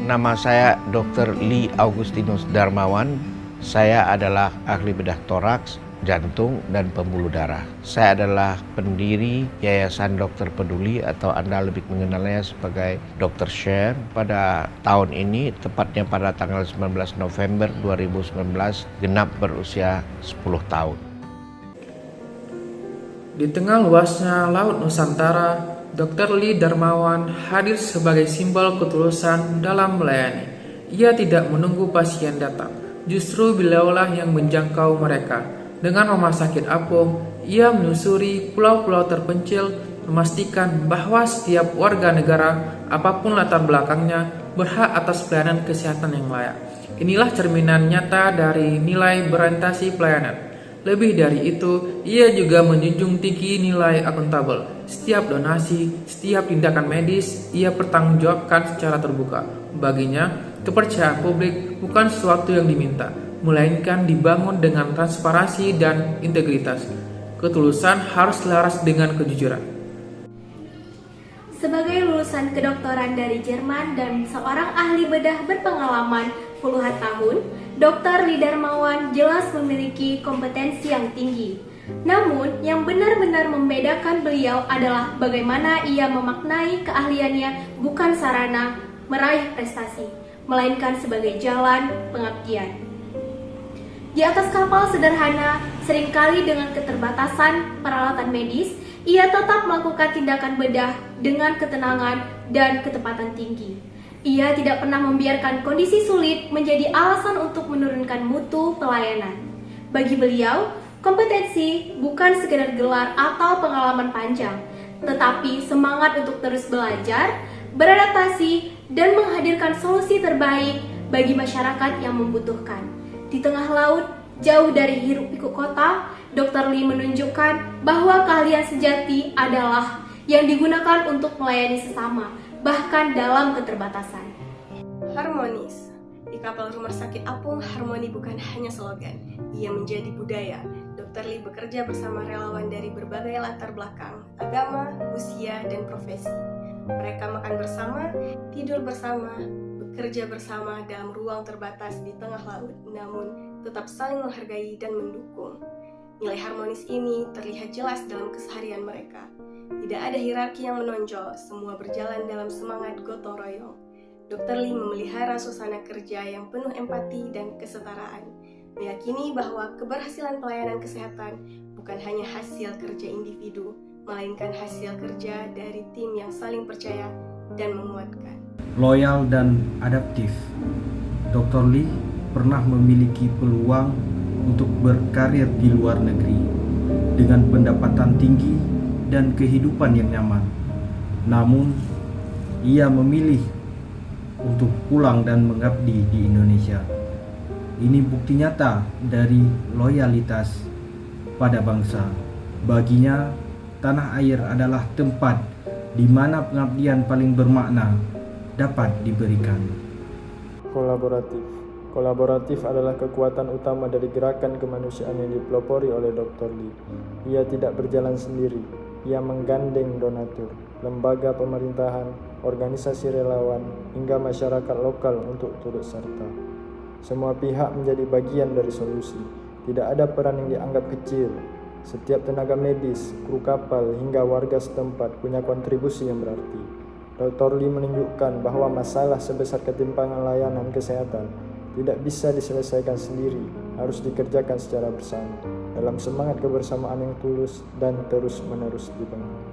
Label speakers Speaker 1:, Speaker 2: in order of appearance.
Speaker 1: Nama saya Dr. Lee Augustinus Darmawan. Saya adalah ahli bedah toraks, jantung, dan pembuluh darah. Saya adalah pendiri Yayasan Dokter Peduli atau Anda lebih mengenalnya sebagai Dr. Share. Pada tahun ini, tepatnya pada tanggal 19 November 2019, genap berusia 10 tahun.
Speaker 2: Di tengah luasnya Laut Nusantara, Dr. Lee Darmawan hadir sebagai simbol ketulusan dalam melayani. Ia tidak menunggu pasien datang, justru beliaulah yang menjangkau mereka. Dengan rumah sakit apung, ia menyusuri pulau-pulau terpencil, memastikan bahwa setiap warga negara, apapun latar belakangnya, berhak atas pelayanan kesehatan yang layak. Inilah cerminan nyata dari nilai berorientasi pelayanan. Lebih dari itu, ia juga menjunjung tinggi nilai akuntabel. Setiap donasi, setiap tindakan medis, ia pertanggungjawabkan secara terbuka. Baginya, kepercayaan publik bukan sesuatu yang diminta, melainkan dibangun dengan transparansi dan integritas. Ketulusan harus selaras dengan kejujuran.
Speaker 3: Sebagai lulusan kedokteran dari Jerman dan seorang ahli bedah berpengalaman puluhan tahun, Dr. Lee Darmawan jelas memiliki kompetensi yang tinggi. Namun, yang benar-benar membedakan beliau adalah bagaimana ia memaknai keahliannya bukan sarana meraih prestasi, melainkan sebagai jalan pengabdian. Di atas kapal sederhana, seringkali dengan keterbatasan peralatan medis, ia tetap melakukan tindakan bedah dengan ketenangan dan ketepatan tinggi. Ia tidak pernah membiarkan kondisi sulit menjadi alasan untuk menurunkan mutu pelayanan. Bagi beliau, kompetensi bukan sekedar gelar atau pengalaman panjang, tetapi semangat untuk terus belajar, beradaptasi, dan menghadirkan solusi terbaik bagi masyarakat yang membutuhkan. Di tengah laut, jauh dari hiruk-pikuk kota, Dr. Lee menunjukkan bahwa keahlian sejati adalah yang digunakan untuk melayani sesama, bahkan dalam keterbatasan.
Speaker 4: Harmonis. Di kapal rumah sakit apung, harmoni bukan hanya slogan, ia menjadi budaya. Dr. Lee bekerja bersama relawan dari berbagai latar belakang, agama, usia, dan profesi. Mereka makan bersama, tidur bersama, bekerja bersama dalam ruang terbatas di tengah laut, namun tetap saling menghargai dan mendukung. Nilai harmonis ini terlihat jelas dalam keseharian mereka. Tidak ada hierarki yang menonjol, semua berjalan dalam semangat gotong royong. Dr. Lee memelihara suasana kerja yang penuh empati dan kesetaraan, meyakini bahwa keberhasilan pelayanan kesehatan bukan hanya hasil kerja individu, melainkan hasil kerja dari tim yang saling percaya dan menguatkan.
Speaker 5: Loyal dan adaptif, Dr. Lee pernah memiliki peluang untuk berkarir di luar negeri dengan pendapatan tinggi dan kehidupan yang nyaman. Namun, ia memilih untuk pulang dan mengabdi di Indonesia. Ini bukti nyata dari loyalitas pada bangsa. Baginya, tanah air adalah tempat di mana pengabdian paling bermakna dapat diberikan.
Speaker 6: Kolaboratif adalah kekuatan utama dari gerakan kemanusiaan yang dipelopori oleh Dr. Lee. Ia tidak berjalan sendiri. Ia menggandeng donatur, lembaga pemerintahan, organisasi relawan, hingga masyarakat lokal untuk turut serta. Semua pihak menjadi bagian dari solusi. Tidak ada peran yang dianggap kecil. Setiap tenaga medis, kru kapal, hingga warga setempat punya kontribusi yang berarti. Dr. Lee menunjukkan bahwa masalah sebesar ketimpangan layanan kesehatan tidak bisa diselesaikan sendiri, harus dikerjakan secara bersama, dalam semangat kebersamaan yang tulus dan terus-menerus dibangun.